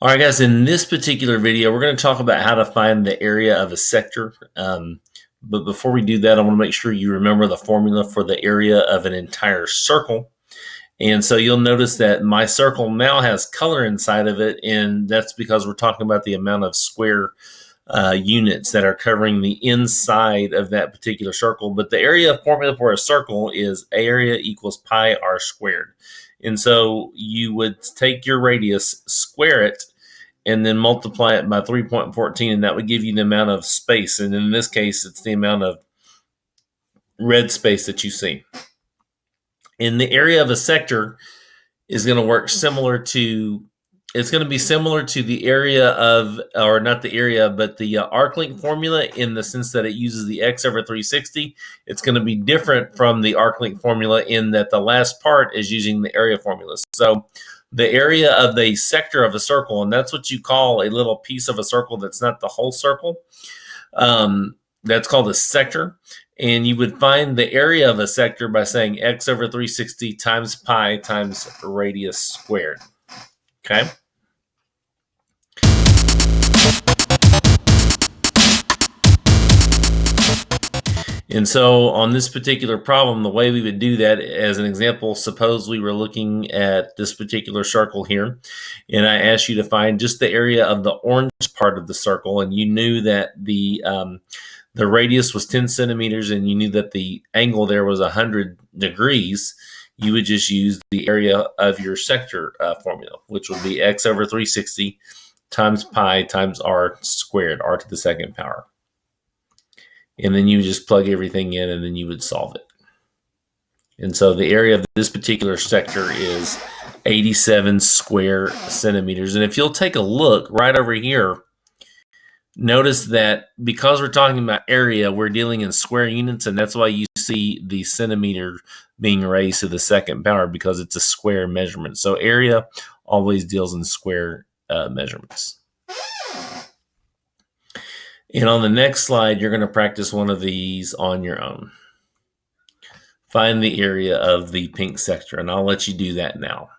All right, guys, in this particular video, we're going to talk about how to find the area of a sector. But before we do that, I want to make sure you remember the formula for the area of an entire circle. And so you'll notice that my circle now has color inside of it, and that's because we're talking about the amount of square units that are covering the inside of that particular circle. But the area formula for a circle is area equals pi r squared. And so you would take your radius, square it, and then multiply it by 3.14, and that would give you the amount of space. And in this case, it's the amount of red space that you see. In the area of a sector is going to work similar to, it's going to be similar to the area of, or not the area, but the arc-length formula in the sense that it uses the x over 360. It's going to be different from the arc-length formula in that the last part is using the area formula. So the area of the sector of a circle, and that's what you call a little piece of a circle that's not the whole circle. That's called a sector. And you would find the area of a sector by saying x over 360 times pi times radius squared. Okay? And so on this particular problem, the way we would do that, as an example, suppose we were looking at this particular circle here, and I asked you to find just the area of the orange part of the circle, and you knew that the radius was 10 centimeters, and you knew that the angle there was 100 degrees, you would just use the area of your sector formula, which would be x over 360 times pi times r squared, r to the second power. And then you just plug everything in, and then you would solve it. And so the area of this particular sector is 87 square centimeters. And if you'll take a look right over here, notice that because we're talking about area, we're dealing in square units, and that's why you see the centimeter being raised to the second power, because it's a square measurement. So area always deals in square measurements. And on the next slide, you're going to practice one of these on your own. Find the area of the pink sector, and I'll let you do that now.